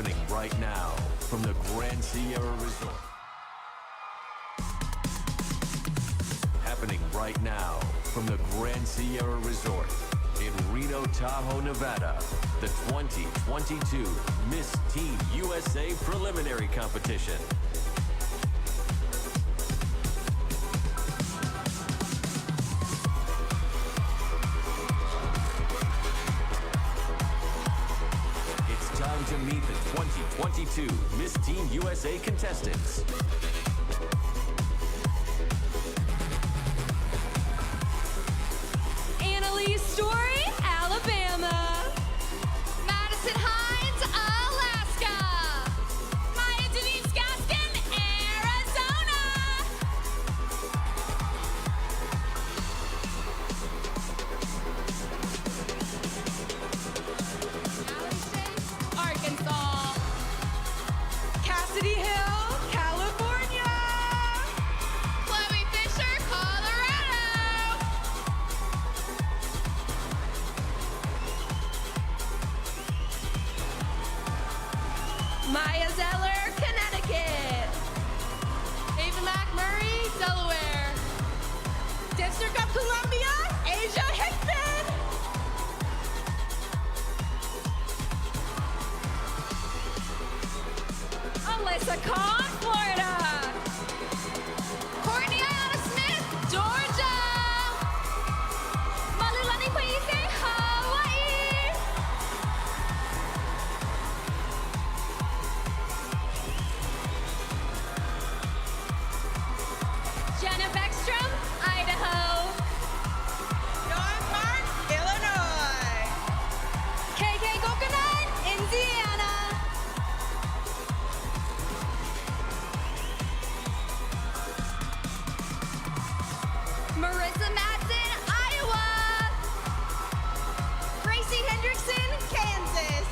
happening right now from the Grand Sierra Resort. Happening right now from the Grand Sierra Resort in Reno, Tahoe, Nevada, the 2022 Miss Teen USA Preliminary Competition. It's time to meet the 2022 Miss Teen USA contestants. Story, Alabama. Madison Hines, Alaska. Maya Denise Gaskin, Arizona. Arkansas. Cassidy Hill, California. Chloe Fisher, Colorado. Maya Zeller, Connecticut. Ava McMurray, Delaware. District of Columbia, Asia Hickman. Alyssa Kahn, Florida. Courtney Ayana Smith, Georgia. Malulani Paise, Hawaii. Jenna Beckstrom, Idaho. Dawn Park, Illinois. KK Coconut, Indiana. Marissa Madsen, Iowa. Gracie Hendrickson, Kansas.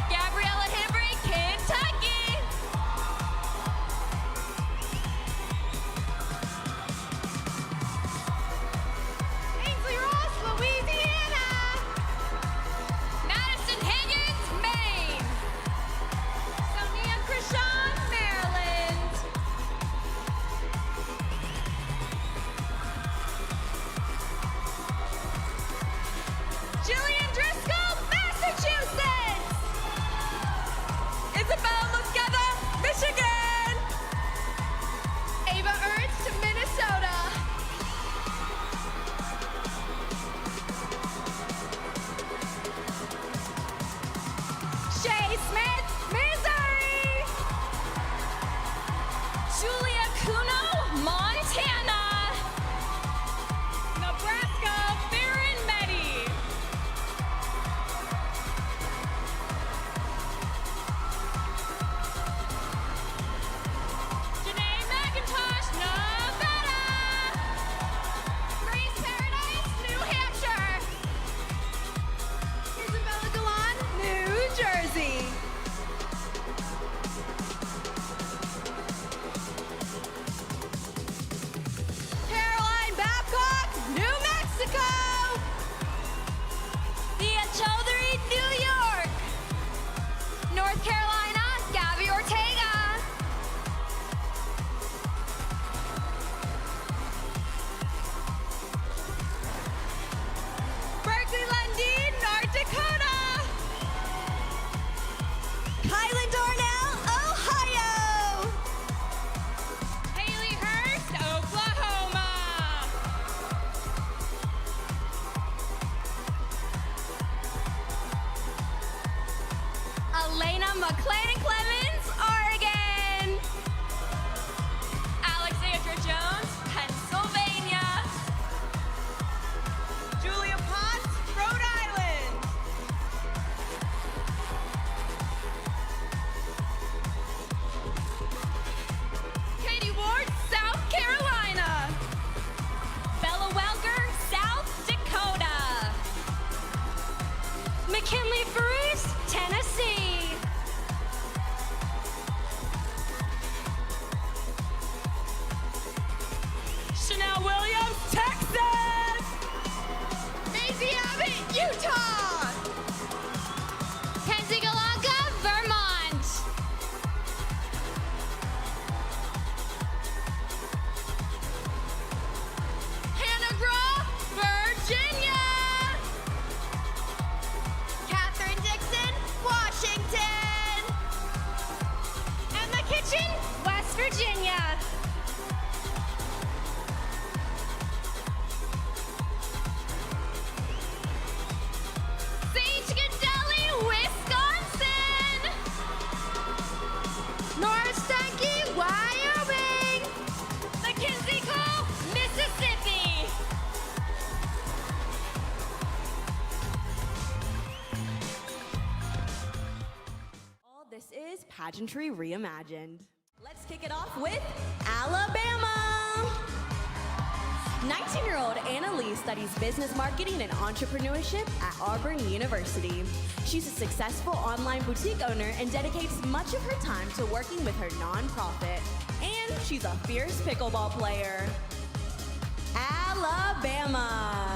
Gabriella Henry, Kentucky. Ainsley Ross, Louisiana. Madison Higgins, Maine. Sonia Krishan, Maryland. Jillian Driscoll, Massachusetts. Isabel Muscava, Michigan. Ava Ernst, Minnesota. Shay Smith, Missouri. Julia Kuno, Montana. Nebraska, Baron Meddy. Janae McIntosh, Nevada. Grace Paradise, New Hampshire. Isabella Galan, New Jersey. Caroline Babcock, New Mexico. Thea Chaudhary, New York. North Carolina, Gabby Ortega. Berkeley Lundy, North Dakota. Kylan Darnell, Ohio. Haley Hurst, Oklahoma. Elena McClellan Clemens, Oregon. Alexandra Jones, Pennsylvania. Julia Potts, Rhode Island. Katie Ward, South Carolina. Bella Welker, South Dakota. McKinley Bruce, Tennessee. Chanel Williams, Texas. Macy Abbott, Utah. Kenzie Galanka, pageantry reimagined. Let's kick it off with Alabama. 19-year-old Anna Lee studies business marketing and entrepreneurship at Auburn University. She's a successful online boutique owner and dedicates much of her time to working with her nonprofit. And she's a fierce pickleball player. Alabama.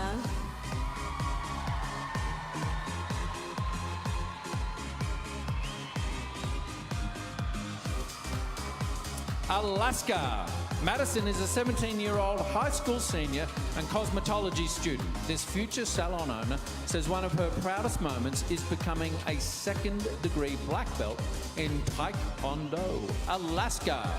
Alaska. Madison is a 17-year-old high school senior and cosmetology student. This future salon owner says one of her proudest moments is becoming a second-degree black belt in Taekwondo. Alaska.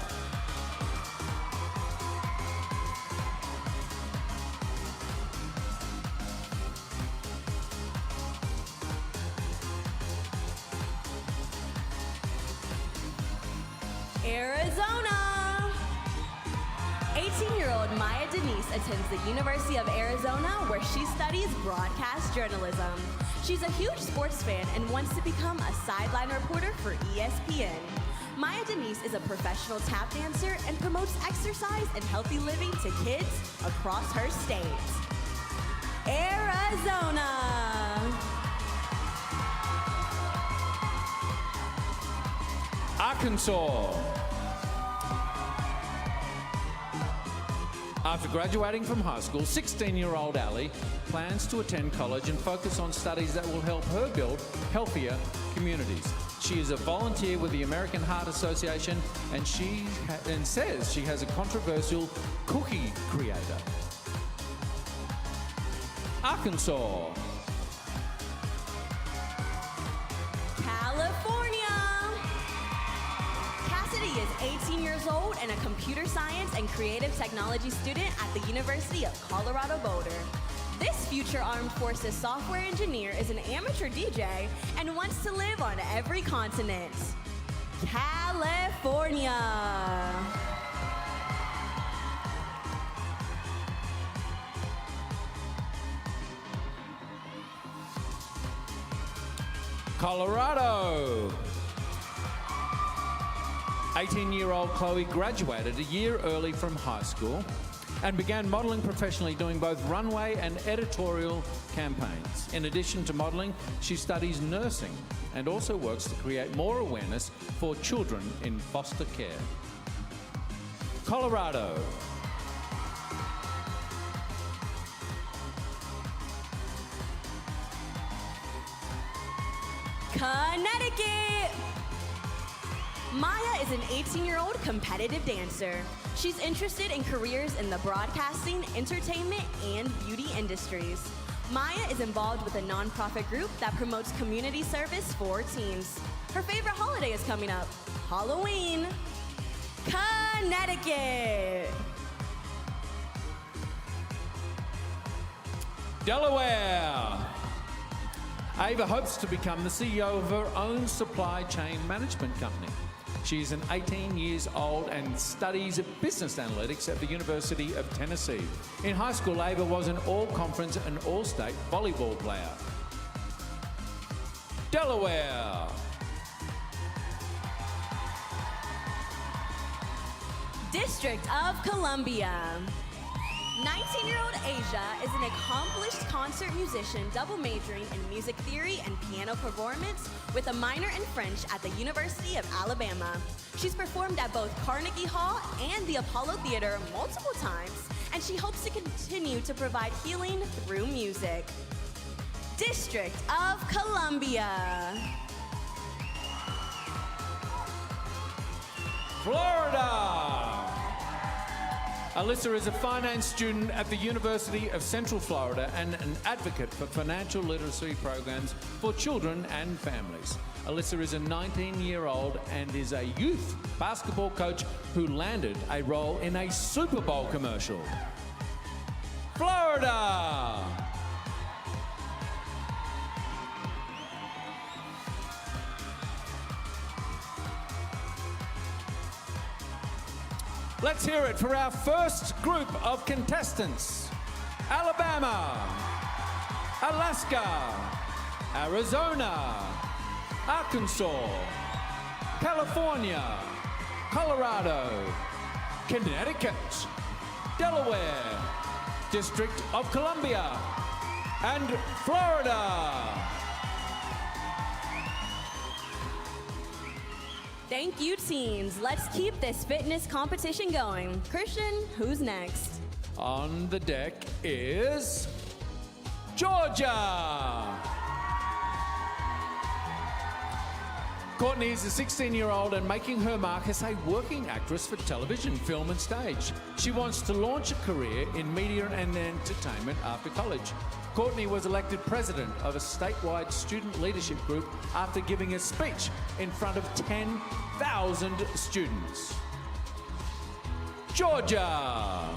Arizona. 18-year-old Maya Denise attends the University of Arizona, where she studies broadcast journalism. She's a huge sports fan and wants to become a sideline reporter for ESPN. Maya Denise is a professional tap dancer and promotes exercise and healthy living to kids across her state. Arizona. Arkansas. After graduating from high school, 16-year-old Allie plans to attend college and focus on studies that will help her build healthier communities. She is a volunteer with the American Heart Association and says she has a controversial cookie creator. Arkansas. California. Cassidy is 18 years old and a computer science and creative technology student at the University of Colorado Boulder. This future armed forces software engineer is an amateur DJ and wants to live on every continent. California. Colorado. 18-year-old Chloe graduated a year early from high school and began modeling professionally, doing both runway and editorial campaigns. In addition to modeling, she studies nursing and also works to create more awareness for children in foster care. Colorado. Connecticut. Maya is an 18-year-old competitive dancer. She's interested in careers in the broadcasting, entertainment, and beauty industries. Maya is involved with a nonprofit group that promotes community service for teens. Her favorite holiday is coming up, Halloween. Connecticut. Delaware. Ava hopes to become the CEO of her own supply chain management company. She's an 18 years old and studies business analytics at the University of Tennessee. In high school, Ava was an all-conference and all-state volleyball player. Delaware. District of Columbia. 19-year-old Asia is an accomplished concert musician, double majoring in music theory and piano performance with a minor in French at the University of Alabama. She's performed at both Carnegie Hall and the Apollo Theater multiple times, and she hopes to continue to provide healing through music. District of Columbia. Florida. Alyssa is a finance student at the University of Central Florida and an advocate for financial literacy programs for children and families. Alyssa is a 19-year-old and is a youth basketball coach who landed a role in a Super Bowl commercial. Florida. Let's hear it for our first group of contestants. Alabama, Alaska, Arizona, Arkansas, California, Colorado, Connecticut, Delaware, District of Columbia, and Florida. Thank you, teens. Let's keep this fitness competition going. Christian, who's next? On the deck is Georgia. Courtney is a 16-year-old and making her mark as a working actress for television, film and stage. She wants to launch a career in media and entertainment after college. Courtney was elected president of a statewide student leadership group after giving a speech in front of 10,000 students. Georgia.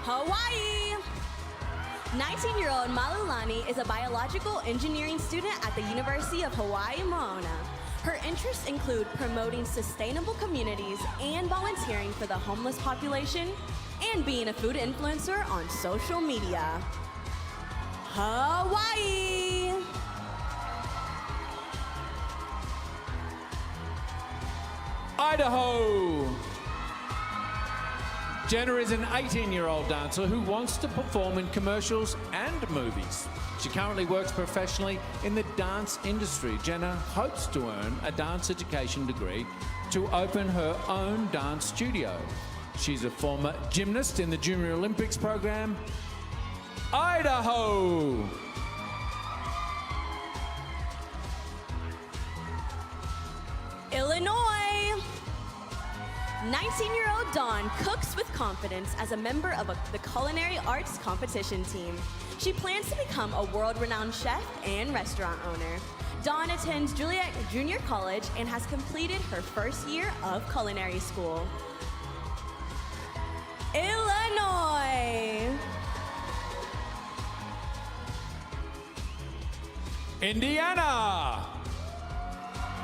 Hawaii. 19-year-old Malulani is a biological engineering student at the University of Hawaii, Mauna. Her interests include promoting sustainable communities and volunteering for the homeless population and being a food influencer on social media. Hawaii. Idaho. Jenna is an 18-year-old dancer who wants to perform in commercials and movies. She currently works professionally in the dance industry. Jenna hopes to earn a dance education degree to open her own dance studio. She's a former gymnast in the Junior Olympics program. Idaho. Illinois. 19-year-old Dawn cooks with confidence as a member of the culinary arts competition team. She plans to become a world-renowned chef and restaurant owner. Dawn attends Juliet Junior College and has completed her first year of culinary school. Illinois. Indiana.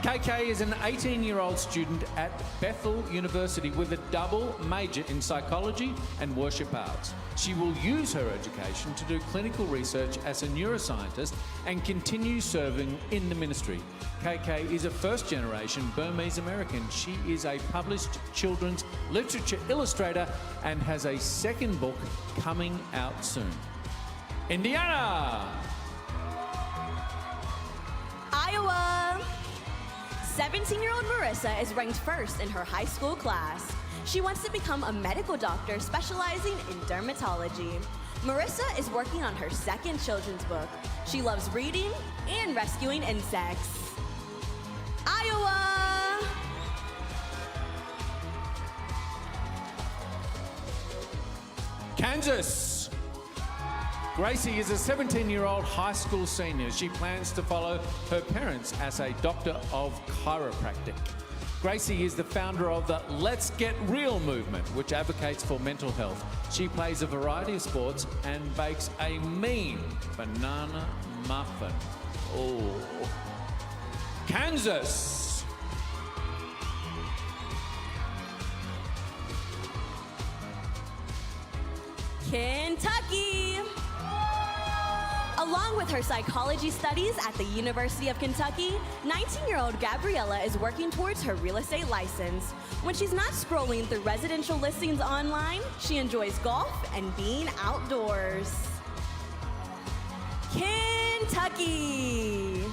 KK is an 18-year-old student at Bethel University with a double major in psychology and worship arts. She will use her education to do clinical research as a neuroscientist and continue serving in the ministry. KK is a first-generation Burmese American. She is a published children's literature illustrator and has a second book coming out soon. Indiana. Iowa. 17-year-old Marissa is ranked first in her high school class. She wants to become a medical doctor specializing in dermatology. Marissa is working on her second children's book. She loves reading and rescuing insects. Iowa! Kansas. Gracie is a 17-year-old high school senior. She plans to follow her parents as a doctor of chiropractic. Gracie is the founder of the Let's Get Real movement, which advocates for mental health. She plays a variety of sports and bakes a mean banana muffin. Oh. Kansas. Kentucky. Along with her psychology studies at the University of Kentucky, 19-year-old Gabriella is working towards her real estate license. When she's not scrolling through residential listings online, she enjoys golf and being outdoors. Kentucky.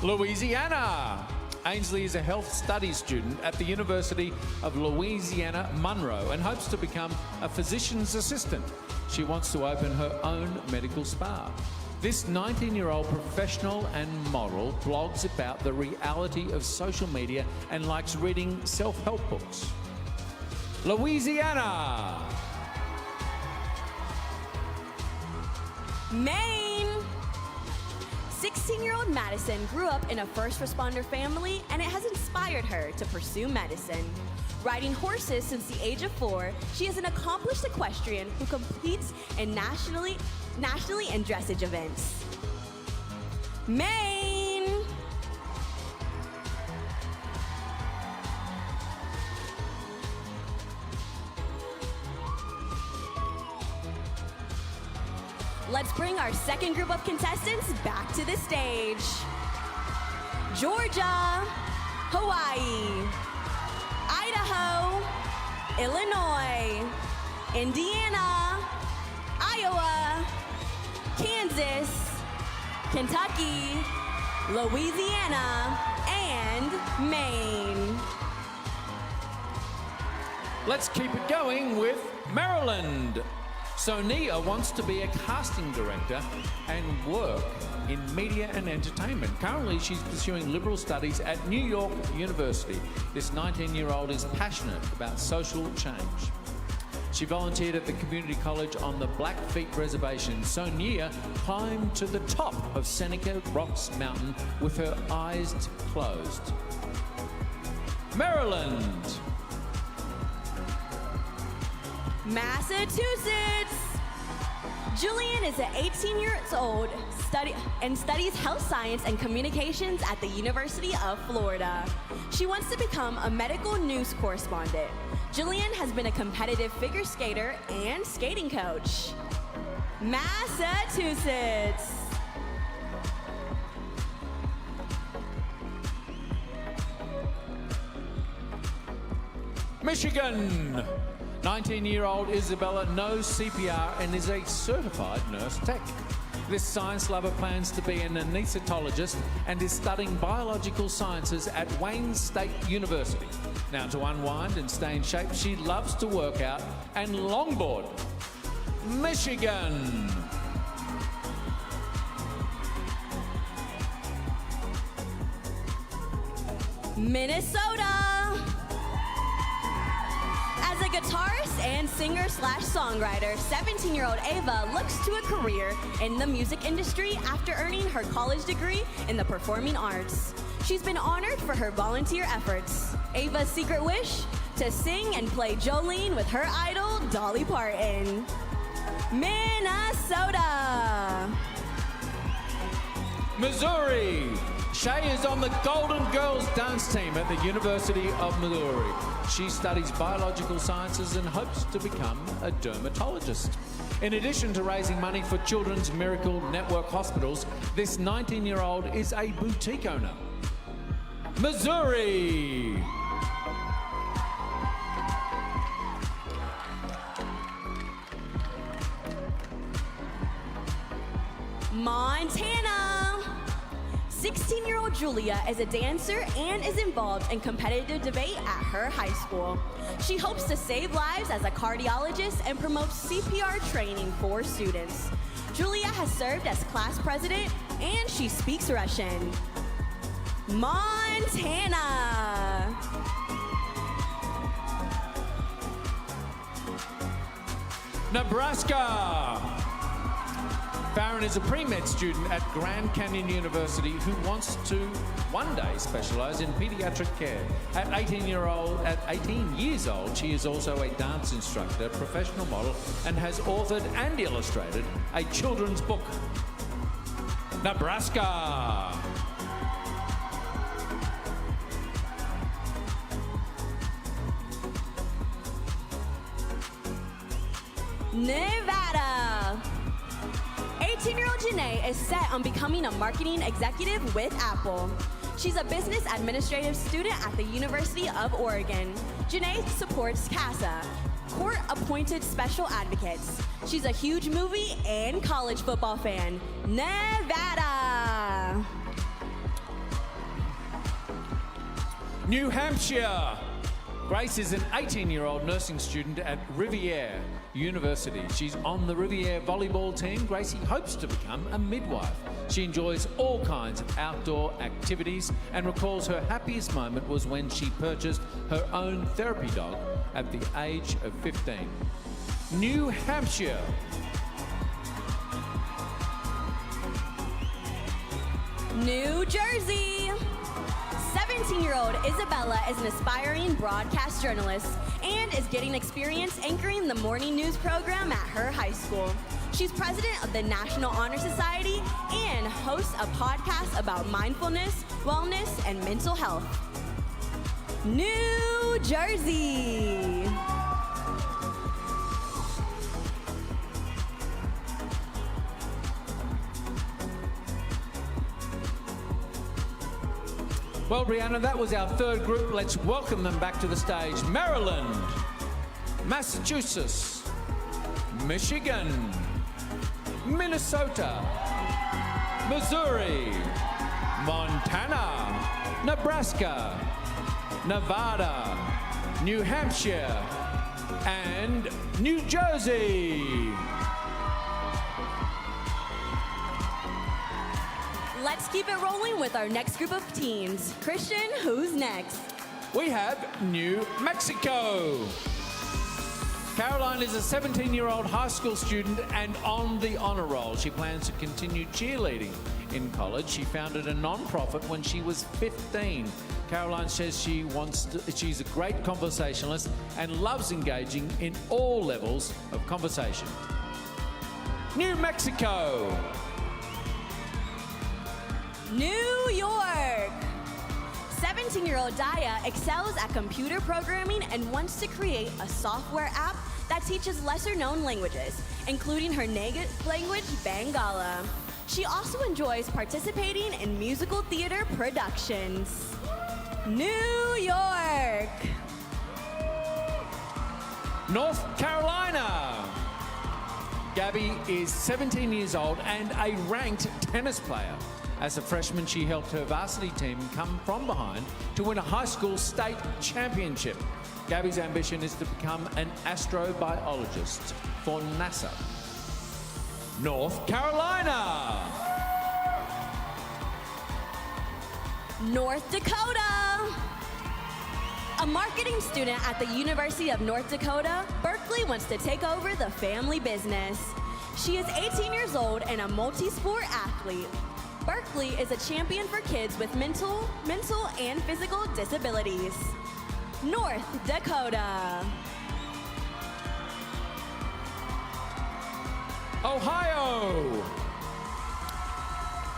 Louisiana. Ainsley is a health studies student at the University of Louisiana Monroe and hopes to become a physician's assistant. She wants to open her own medical spa. This 19-year-old professional and model blogs about the reality of social media and likes reading self-help books. Louisiana. Maine. 16-year-old Madison grew up in a first responder family, and it has inspired her to pursue medicine. Riding horses since the age of 4, she is an accomplished equestrian who competes in nationally and dressage events. Maine. Let's bring our second group of contestants back to the stage. Georgia, Hawaii, Idaho, Illinois, Indiana, Iowa, Kansas, Kentucky, Louisiana, and Maine. Let's keep it going with Maryland. Sonia wants to be a casting director and work in media and entertainment. Currently, she's pursuing liberal studies at New York University. This 19-year-old is passionate about social change. She volunteered at the community college on the Blackfeet Reservation. Sonia climbed to the top of Seneca Rocks Mountain with her eyes closed. Maryland. Massachusetts. Julian is an 18-year-old and studies health science and communications at the University of Florida. She wants to become a medical news correspondent. Julian has been a competitive figure skater and skating coach. Massachusetts. Michigan. 19-year-old Isabella knows CPR and is a certified nurse tech. This science lover plans to be an anaesthetologist and is studying biological sciences at Wayne State University. Now, to unwind and stay in shape, she loves to work out and longboard. Michigan. Minnesota. As a guitarist and singer/songwriter, 17-year-old Ava looks to a career in the music industry after earning her college degree in the performing arts. She's been honored for her volunteer efforts. Ava's secret wish? To sing and play Jolene with her idol, Dolly Parton. Minnesota. Missouri. Shay is on the Golden Girls dance team at the University of Missouri. She studies biological sciences and hopes to become a dermatologist. In addition to raising money for Children's Miracle Network hospitals, this 19-year-old is a boutique owner. Missouri. Montana. 16-year-old Julia is a dancer and is involved in competitive debate at her high school. She hopes to save lives as a cardiologist and promotes CPR training for students. Julia has served as class president and she speaks Russian. Montana. Nebraska. Farron is a pre-med student at Grand Canyon University who wants to one day specialize in pediatric care. At 18 years old, she is also a dance instructor, professional model, and has authored and illustrated a children's book. Nebraska. Nevada. 18-year-old Janae is set on becoming a marketing executive with Apple. She's a business administrative student at the University of Oregon. Janae supports CASA, court-appointed special advocates. She's a huge movie and college football fan. Nevada. New Hampshire. Grace is an 18-year-old nursing student at Riviere University. She's on the Riviere volleyball team. Gracie hopes to become a midwife. She enjoys all kinds of outdoor activities and recalls her happiest moment was when she purchased her own therapy dog at the age of 15. New Hampshire. New Jersey. 17-year-old Isabella is an aspiring broadcast journalist and is getting experience anchoring the morning news program at her high school. She's president of the National Honor Society and hosts a podcast about mindfulness, wellness, and mental health. New Jersey. Well, Brianna, that was our third group. Let's welcome them back to the stage. Maryland, Massachusetts, Michigan, Minnesota, Missouri, Montana, Nebraska, Nevada, New Hampshire, and New Jersey. Let's keep it rolling with our next group of teams. Christian, who's next? We have New Mexico. Caroline is a 17-year-old high school student and on the honor roll. She plans to continue cheerleading in college. She founded a non-profit when she was 15. Caroline says she's a great conversationalist and loves engaging in all levels of conversation. New Mexico. New York. 17-year-old Daya excels at computer programming and wants to create a software app that teaches lesser-known languages, including her native language, Bangala. She also enjoys participating in musical theater productions. New York. North Carolina. Gabby is 17 years old and a ranked tennis player. As a freshman, she helped her varsity team come from behind to win a high school state championship. Gabby's ambition is to become an astrobiologist for NASA. North Carolina. North Dakota. A marketing student at the University of North Dakota, Berkeley wants to take over the family business. She is 18 years old and a multi-sport athlete. Berkeley is a champion for kids with mental and physical disabilities. North Dakota. Ohio.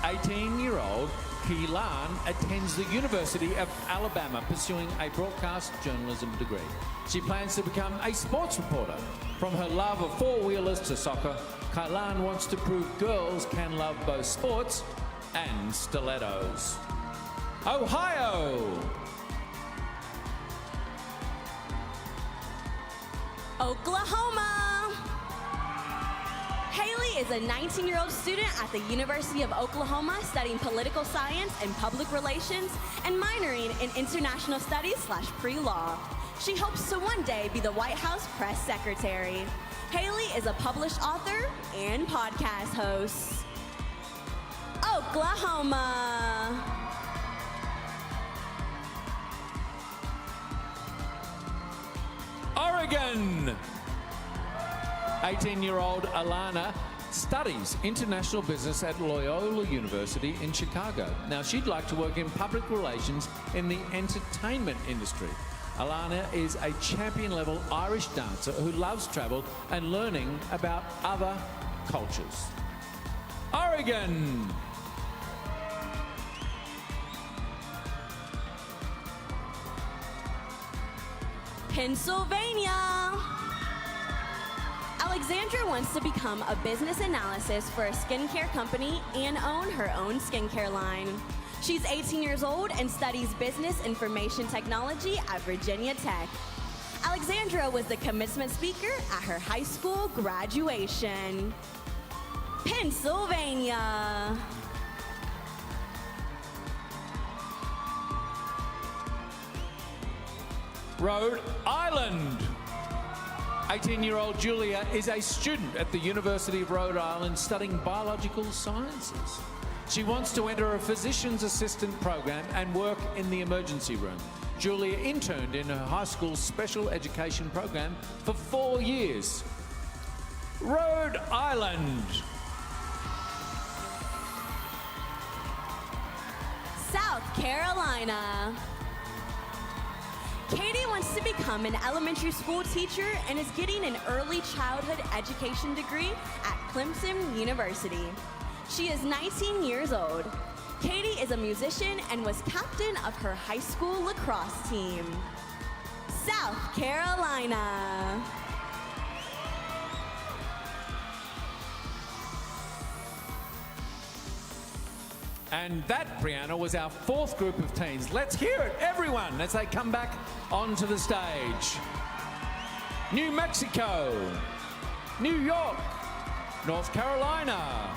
18-year-old Keelan attends the University of Alabama pursuing a broadcast journalism degree. She plans to become a sports reporter. From her love of four-wheelers to soccer, Keelan wants to prove girls can love both sports and stilettos. Ohio. Oklahoma. Haley is a 19-year-old student at the University of Oklahoma studying political science and public relations and minoring in international studies / pre-law. She hopes to one day be the White House press secretary. Haley is a published author and podcast host. Oklahoma. Oregon. 18-year-old Alana studies international business at Loyola University in Chicago. Now, she'd like to work in public relations in the entertainment industry. Alana is a champion-level Irish dancer who loves travel and learning about other cultures. Oregon. Pennsylvania. Alexandra wants to become a business analyst for a skincare company and own her own skincare line. She's 18 years old and studies business information technology at Virginia Tech. Alexandra was the commencement speaker at her high school graduation. Pennsylvania. Rhode Island. 18-year-old Julia is a student at the University of Rhode Island studying biological sciences. She wants to enter a physician's assistant program and work in the emergency room. Julia interned in her high school special education program for 4 years. Rhode Island. South Carolina. Katie wants to become an elementary school teacher and is getting an early childhood education degree at Clemson University. She is 19 years old. Katie is a musician and was captain of her high school lacrosse team. South Carolina. And that, Brianna, was our fourth group of teens. Let's hear it, everyone, as they come back onto the stage. New Mexico, New York, North Carolina,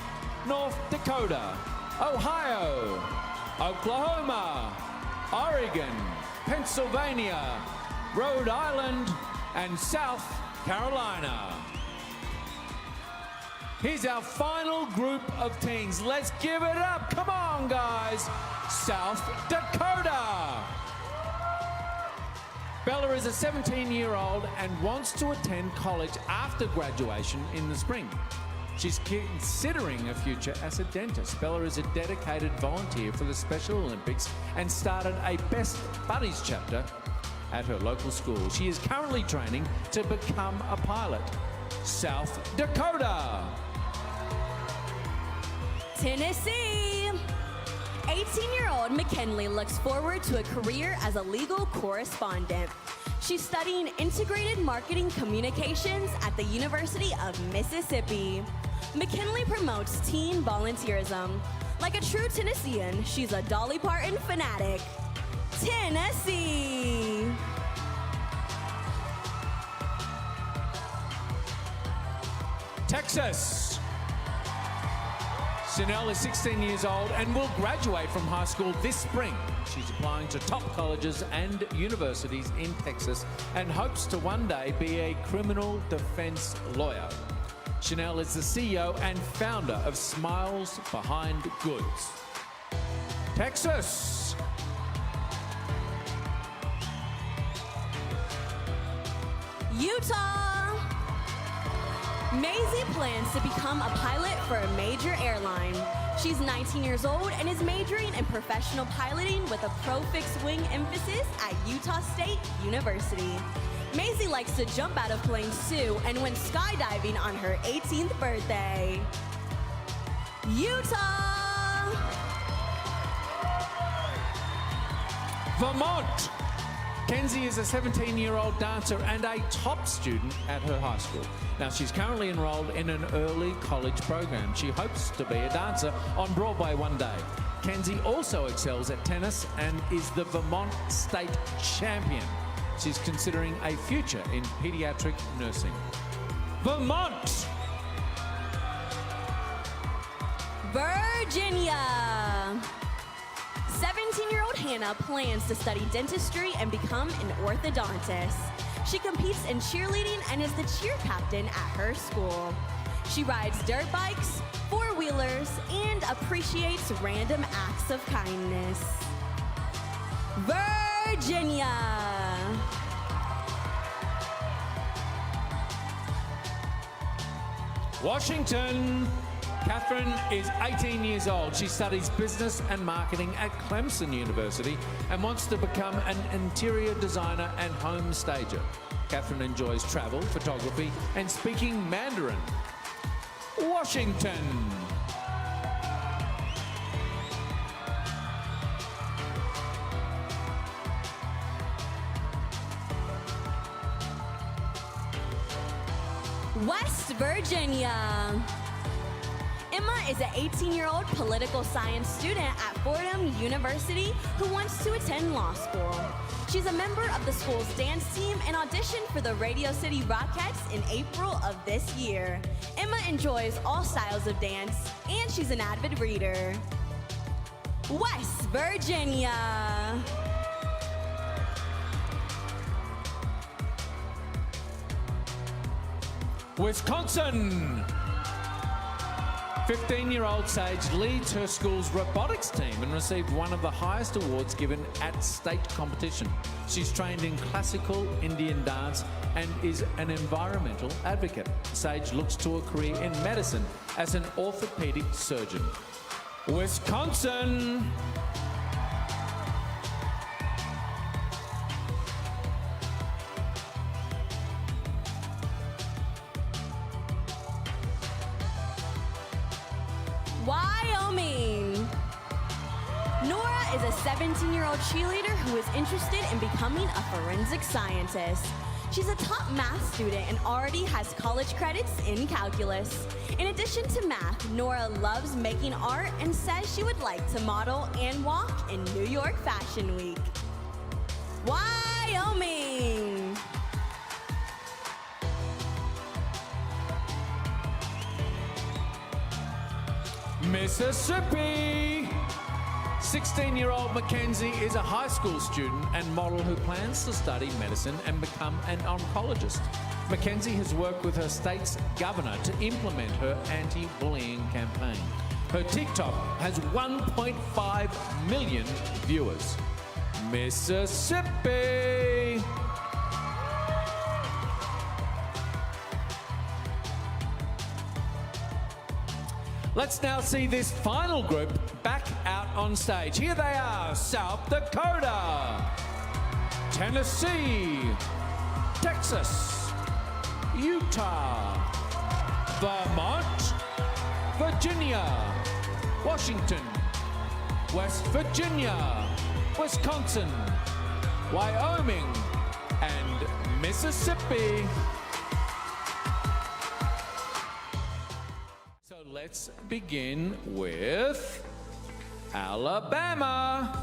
North Dakota, Ohio, Oklahoma, Oregon, Pennsylvania, Rhode Island, and South Carolina. Here's our final group of teens. Let's give it up. Come on, guys. South Dakota. Bella is a 17-year-old and wants to attend college after graduation in the spring. She's considering a future as a dentist. Bella is a dedicated volunteer for the Special Olympics and started a Best Buddies chapter at her local school. She is currently training to become a pilot. South Dakota. Tennessee. 18-year-old McKinley looks forward to a career as a legal correspondent. She's studying integrated marketing communications at the University of Mississippi. McKinley promotes teen volunteerism. Like a true Tennessean, she's a Dolly Parton fanatic. Tennessee. Texas. Chanel is 16 years old and will graduate from high school this spring. She's applying to top colleges and universities in Texas and hopes to one day be a criminal defense lawyer. Chanel is the CEO and founder of Smiles Behind Goods. Texas. Utah. Maisie plans to become a pilot for a major airline. She's 19 years old and is majoring in professional piloting with a pro-fixed wing emphasis at Utah State University. Maisie likes to jump out of planes too and went skydiving on her 18th birthday. Utah! Vermont. Kenzie is a 17-year-old dancer and a top student at her high school. Now, she's currently enrolled in an early college program. She hopes to be a dancer on Broadway one day. Kenzie also excels at tennis and is the Vermont State Champion. She's considering a future in pediatric nursing. Vermont! Virginia! 17-year-old Hannah plans to study dentistry and become an orthodontist. She competes in cheerleading and is the cheer captain at her school. She rides dirt bikes, four-wheelers, and appreciates random acts of kindness. Virginia! Washington. Catherine is 18 years old. She studies business and marketing at Clemson University and wants to become an interior designer and home stager. Catherine enjoys travel, photography, and speaking Mandarin. Washington. West Virginia. Emma is an 18-year-old political science student at Fordham University who wants to attend law school. She's a member of the school's dance team and auditioned for the Radio City Rockettes in April of this year. Emma enjoys all styles of dance, and she's an avid reader. West Virginia. Wisconsin. 15-year-old Sage leads her school's robotics team and received one of the highest awards given at state competition. She's trained in classical Indian dance and is an environmental advocate. Sage looks to a career in medicine as an orthopedic surgeon. Wisconsin. Wyoming. Nora is a 17-year-old cheerleader who is interested in becoming a forensic scientist. She's a top math student and already has college credits in calculus. In addition to math, Nora loves making art and says she would like to model and walk in New York Fashion Week. Wyoming! Mississippi! 16-year-old Mackenzie is a high school student and model who plans to study medicine and become an oncologist. Mackenzie has worked with her state's governor to implement her anti-bullying campaign. Her TikTok has 1.5 million viewers. Mississippi! Let's now see this final group back out on stage. Here they are: South Dakota, Tennessee, Texas, Utah, Vermont, Virginia, Washington, West Virginia, Wisconsin, Wyoming, and Mississippi. So let's begin with Alabama.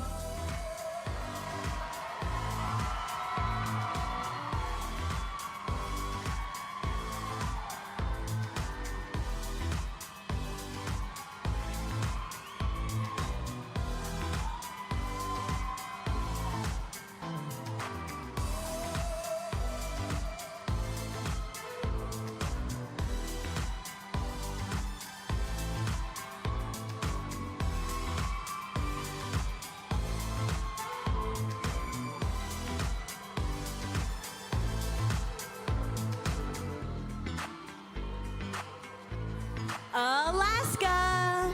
Alaska!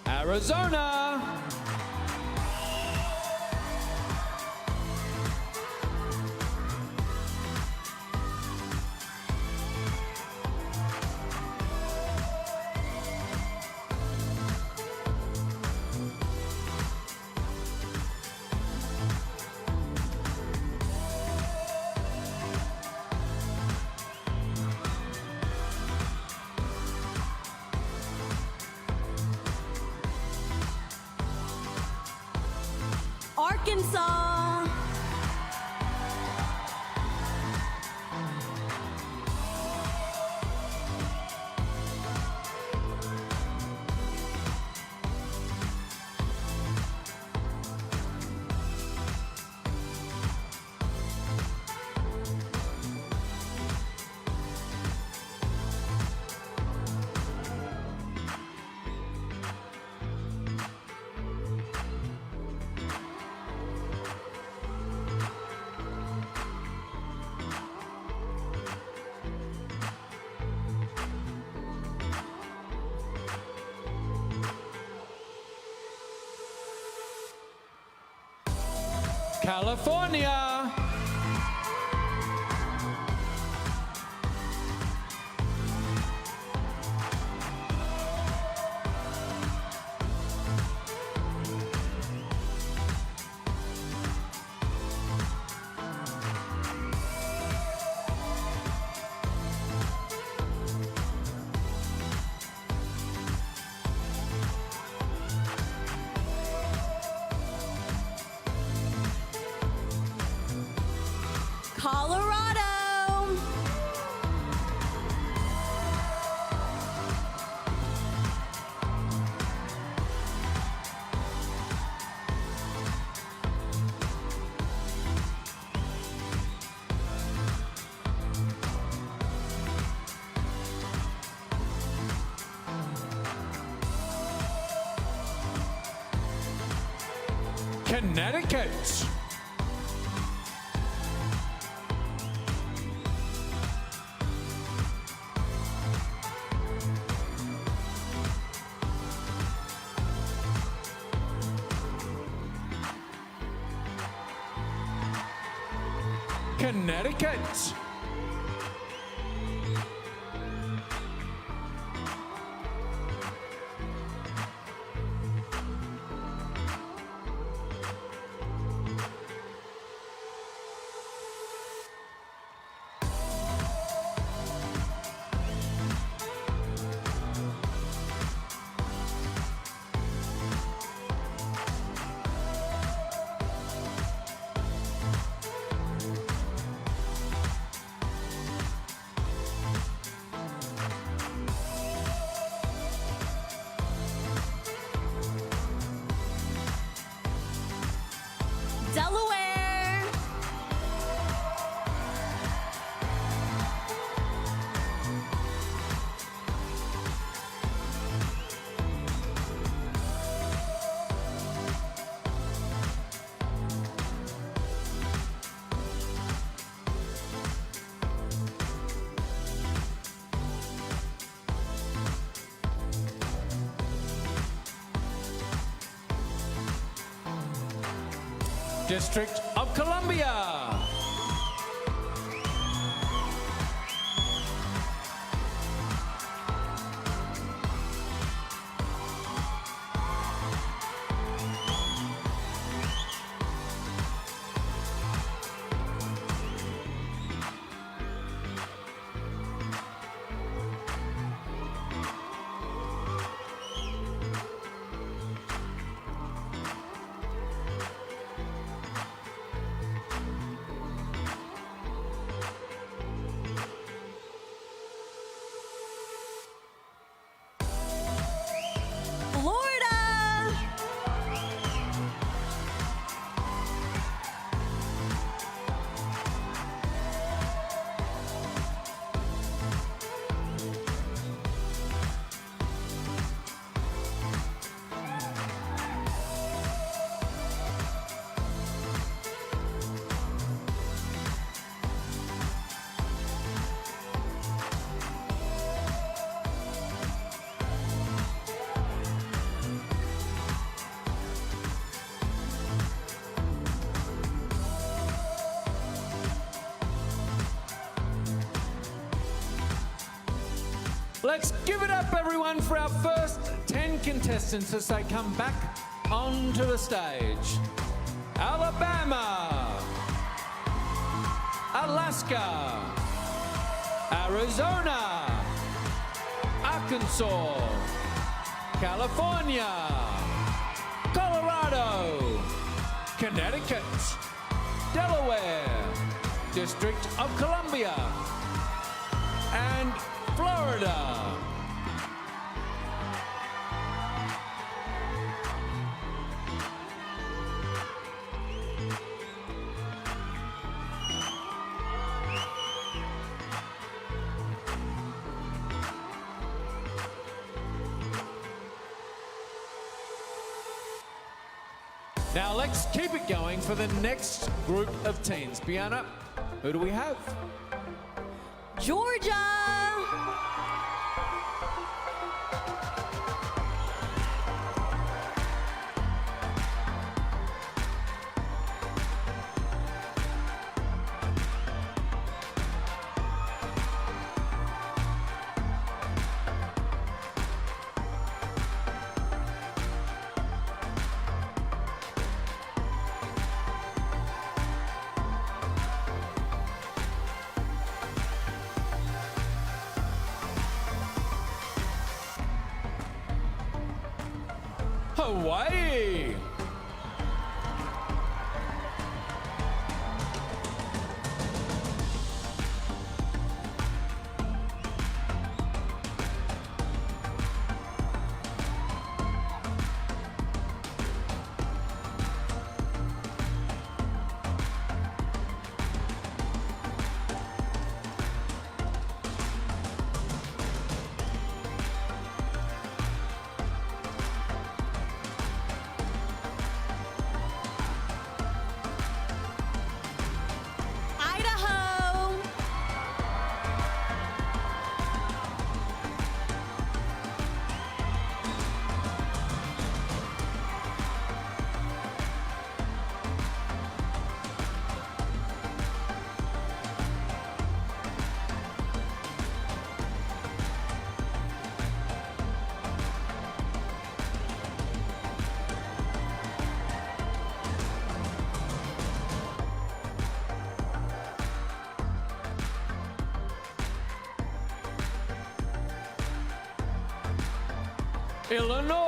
Arizona. Arkansas! California. Colorado! Connecticut. Connecticut. Delaware. District of Columbia. Florida. Let's give it up, everyone, for our first 10 contestants as they come back onto the stage. Alabama, Alaska, Arizona, Arkansas, California, Colorado, Connecticut, Delaware, District of Columbia, and Florida. Now let's keep it going for the next group of teams. Bianna, who do we have? Georgia. Hawaii. Illinois.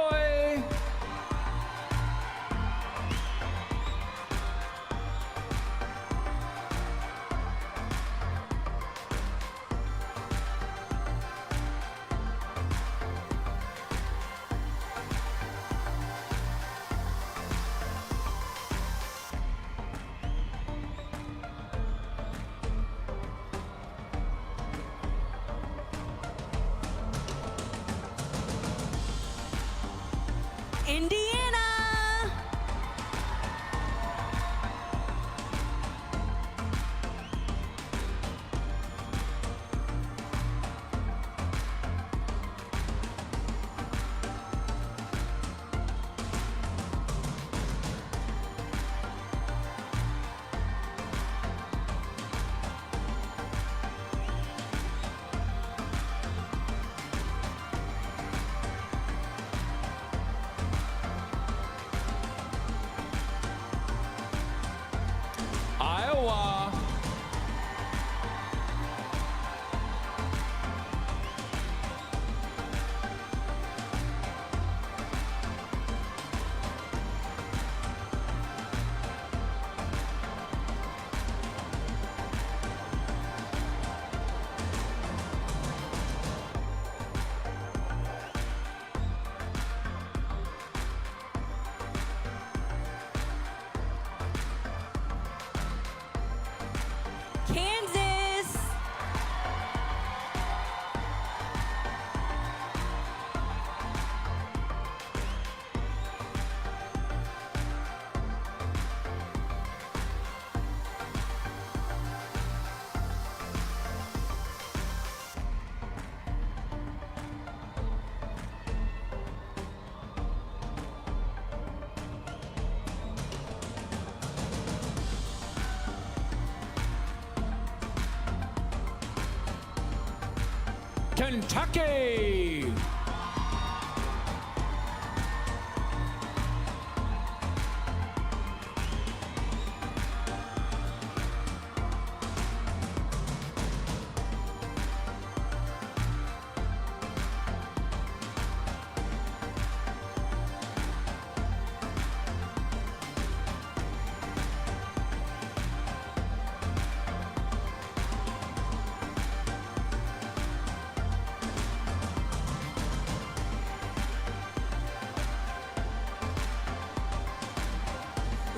Indiana. Iowa. Kansas. Kentucky.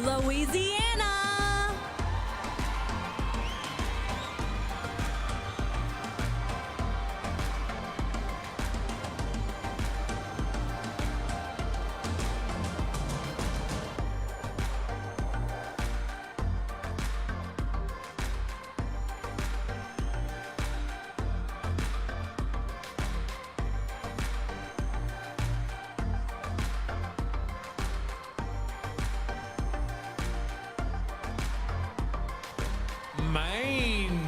Louisiana. Maine.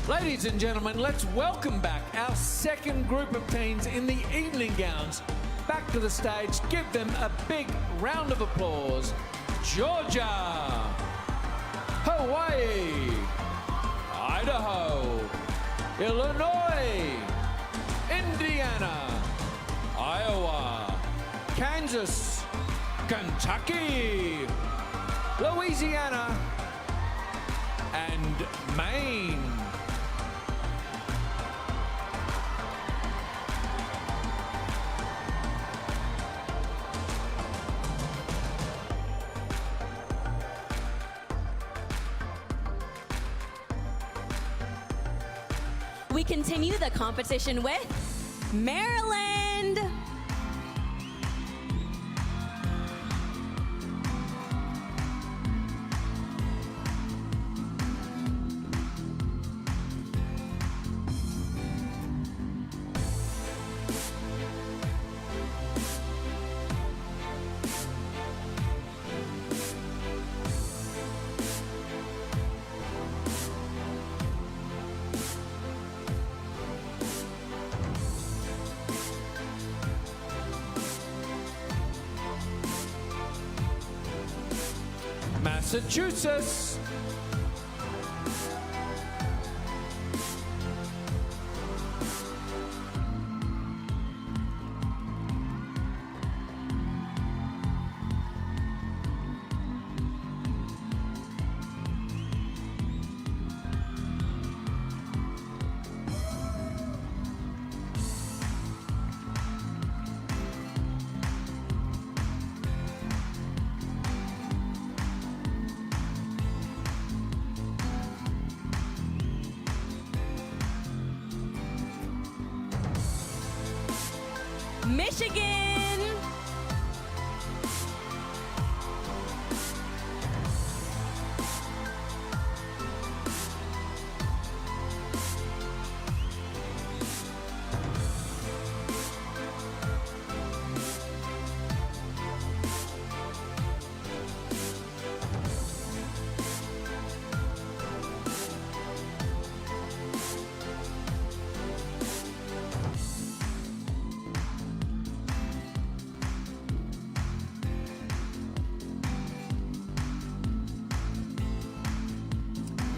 Ladies and gentlemen, let's welcome back our second group of teens in the evening gowns. Back to the stage, give them a big round of applause. Georgia, Hawaii, Idaho, Illinois, Indiana, Iowa, Kansas, Kentucky, Louisiana, and Maine. We continue the competition with Maryland. Massachusetts. Michigan.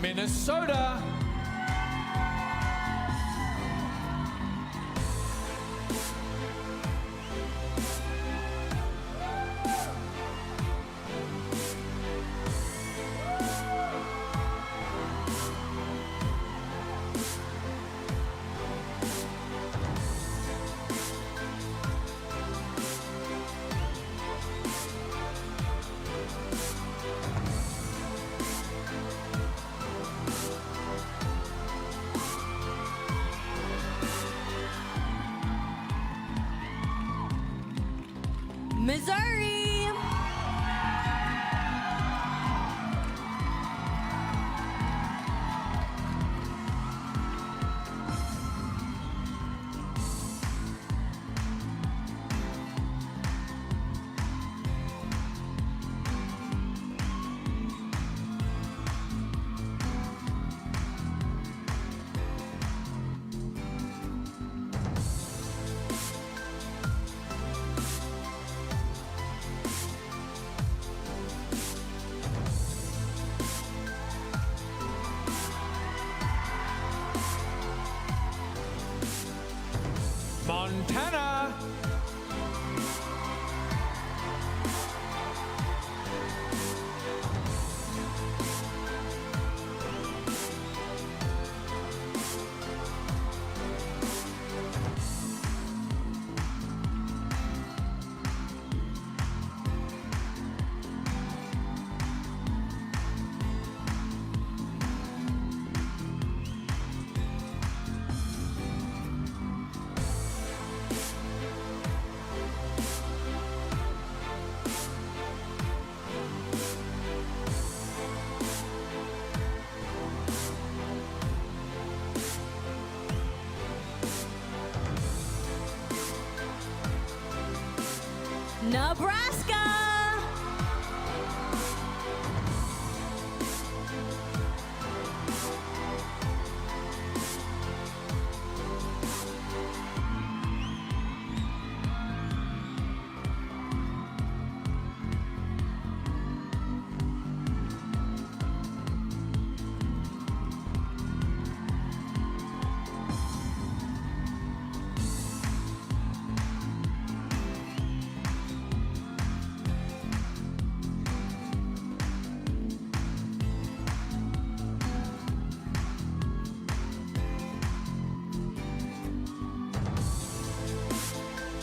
Minnesota. Missouri. Montana. Nebraska.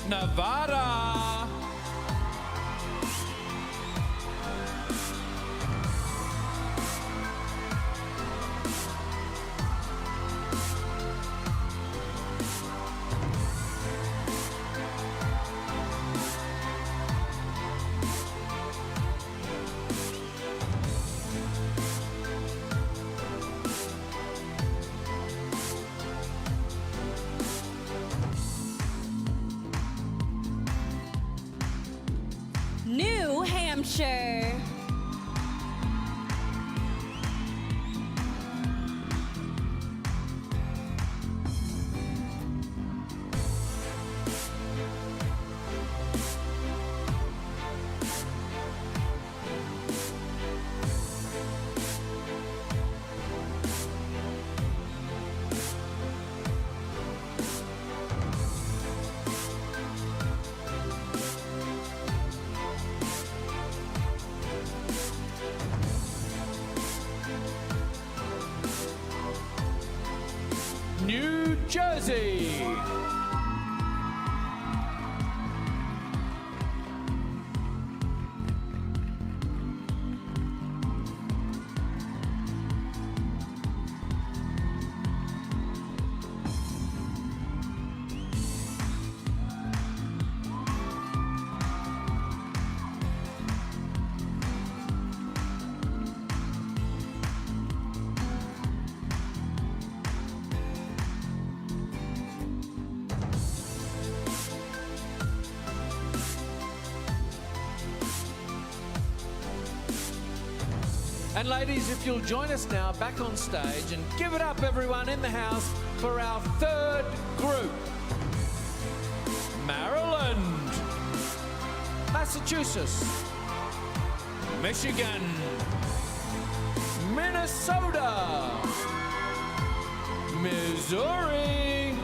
Nevada. New Hampshire. Jersey. And ladies, if you'll join us now back on stage and give it up, everyone in the house, for our third group. Maryland, Massachusetts, Michigan, Minnesota, Missouri,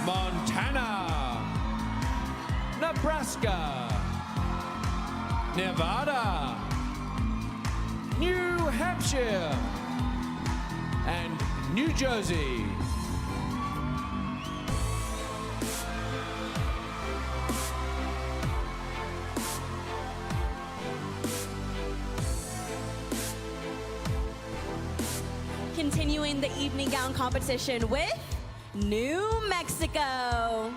Montana, Nebraska, Nevada, New Hampshire, and New Jersey. Continuing the evening gown competition with New Mexico.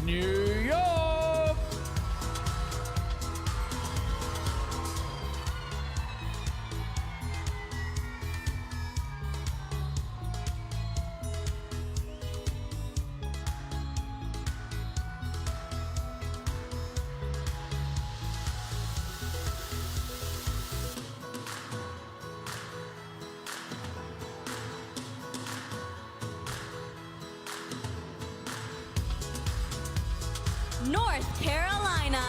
New York, North Carolina.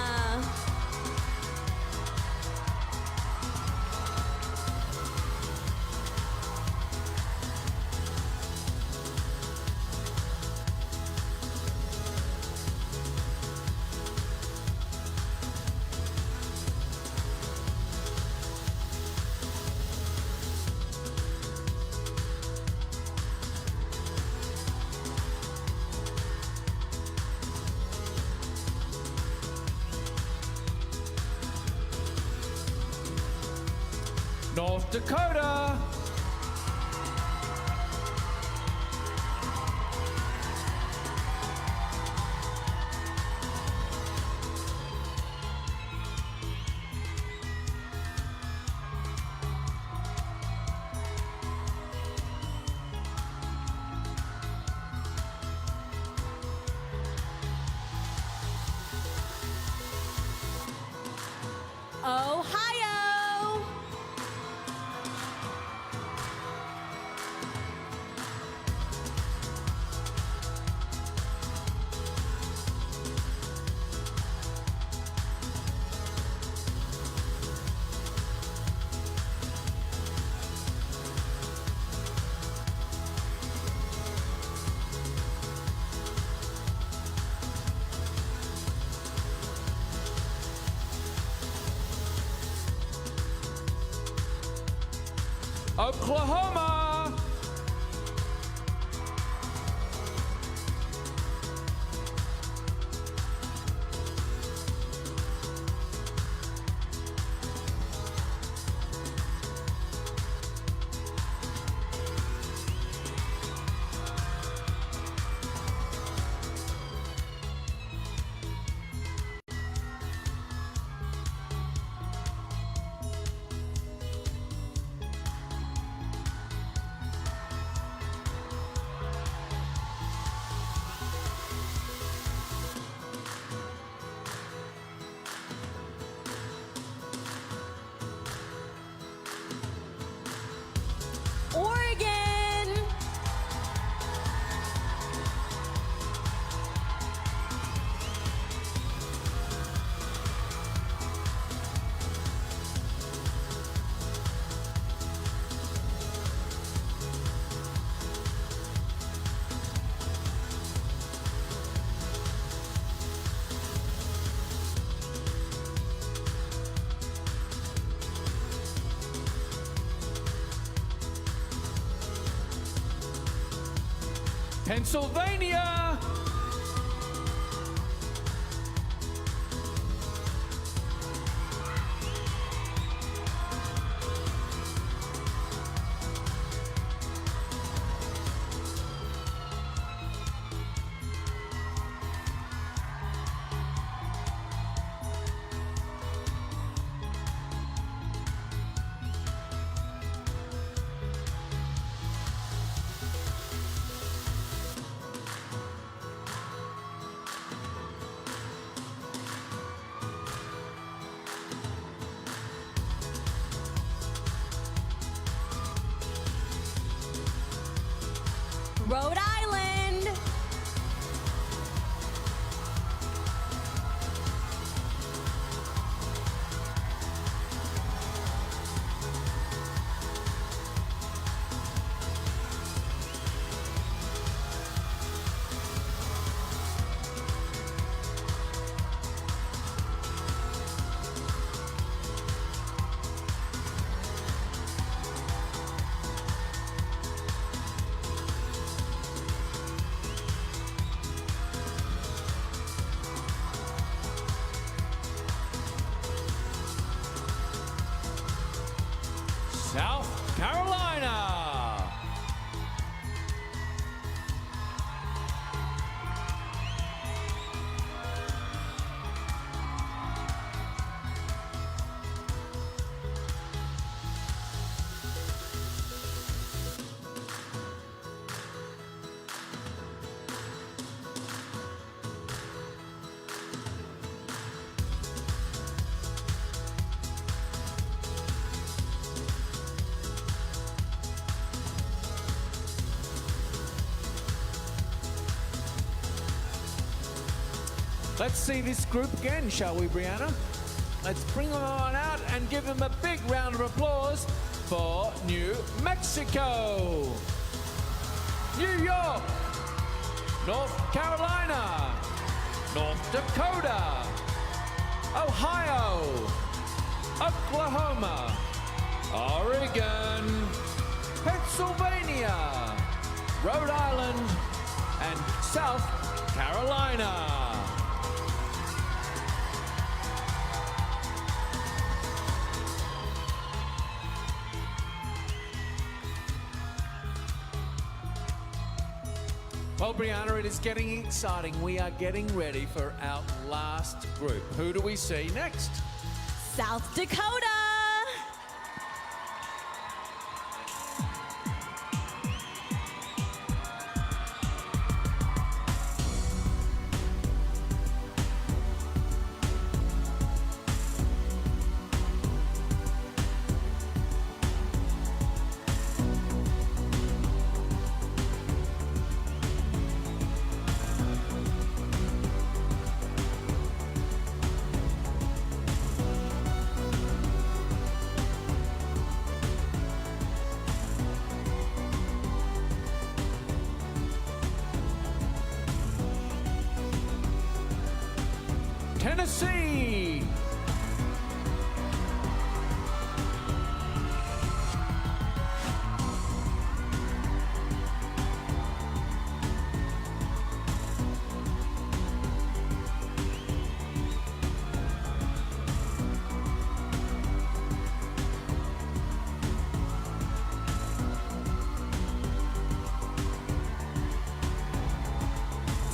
North Dakota, Ohio. Oklahoma, Pennsylvania. Rhode Island. South Carolina. Let's see this group again, shall we, Brianna? Let's bring them on out and give them a big round of applause for New Mexico, New York, North Carolina, North Dakota, Ohio, Oklahoma, Oregon, Pennsylvania, Rhode Island, and South Carolina. Well, Brianna, it is getting exciting. We are getting ready for our last group. Who do we see next? South Dakota. Tennessee.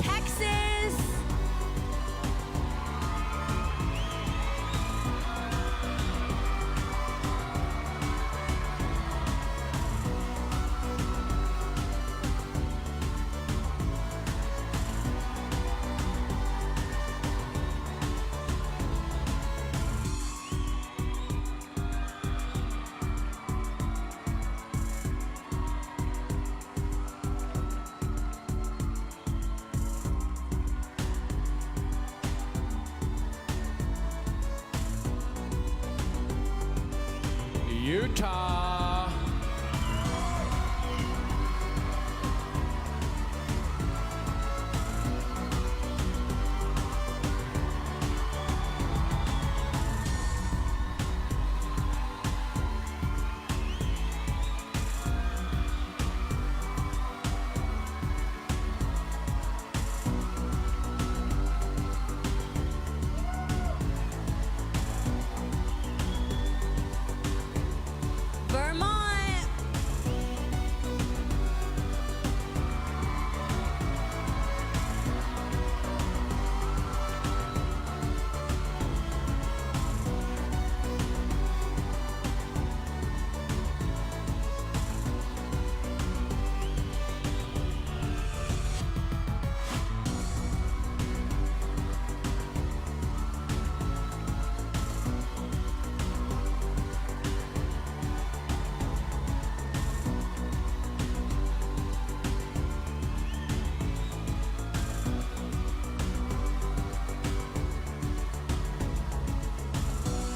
Texas. Utah.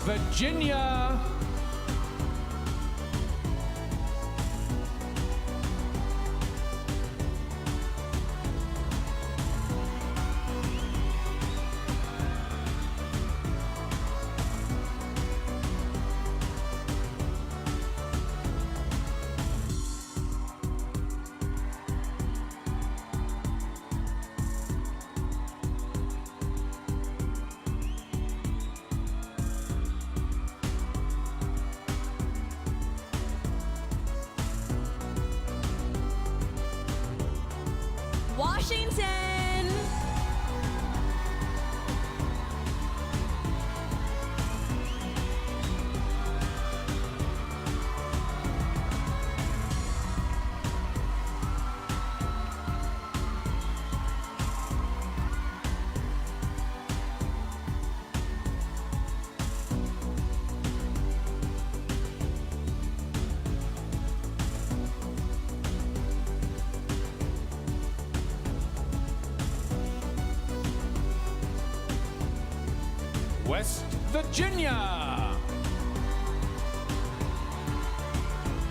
Virginia. Washington. West Virginia.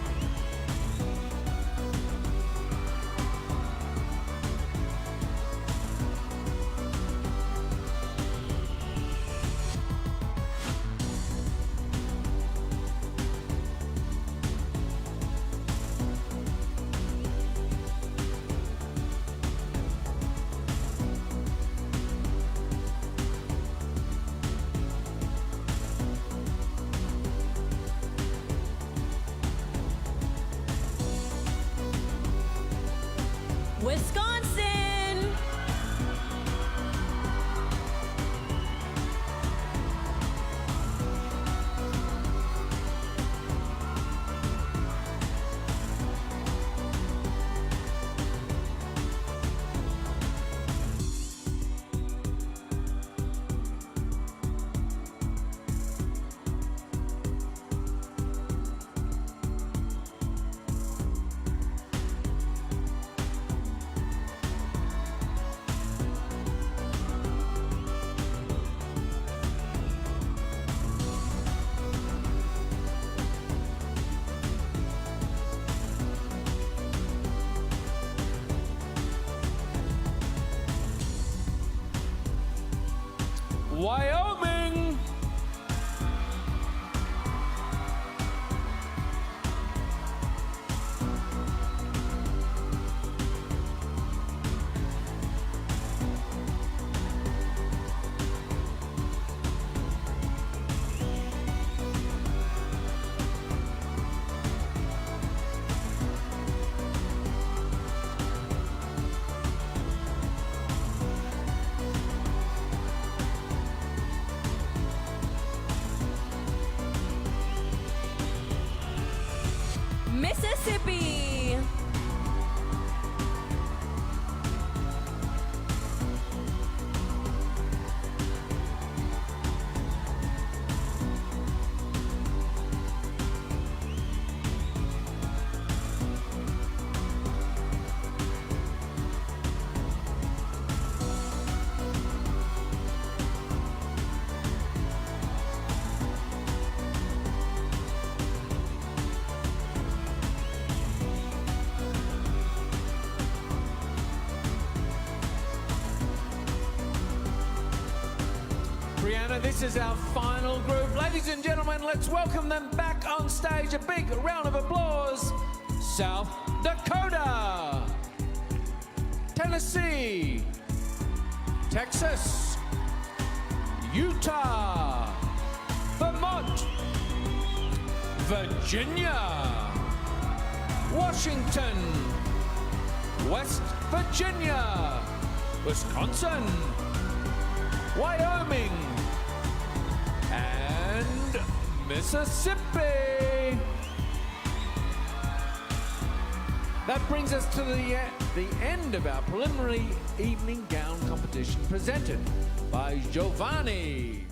Wisconsin. Wyoming. Mississippi. Brianna, this is our final group. Ladies and gentlemen, let's welcome them back on stage. A big round of applause. South Dakota, Tennessee, Texas, Utah, Vermont, Virginia, Washington, West Virginia, Wisconsin, Wyoming, and Mississippi. That brings us to the end of our preliminary evening gown competition presented by Giovanni.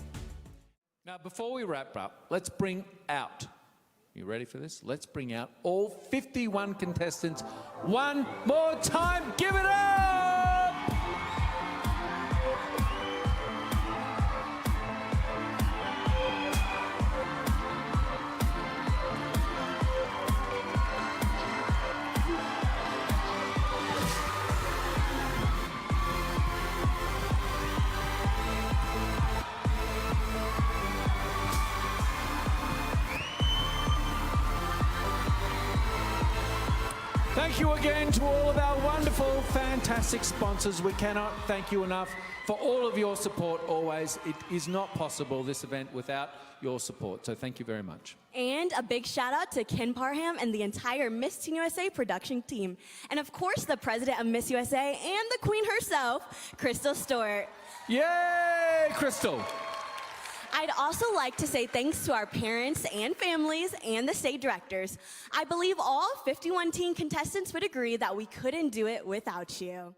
Now, before we wrap up, let's bring out, you ready for this? Let's bring out all 51 contestants one more time. Give it up! Thank you again to all of our wonderful, fantastic sponsors. We cannot thank you enough for all of your support always. It is not possible, this event, without your support. So thank you very much. And a big shout out to Ken Parham and the entire Miss Teen USA production team. And of course, the president of Miss USA and the queen herself, Crystal Stewart. Yay, Crystal! I'd also like to say thanks to our parents and families and the state directors. I believe all 51 teen contestants would agree that we couldn't do it without you.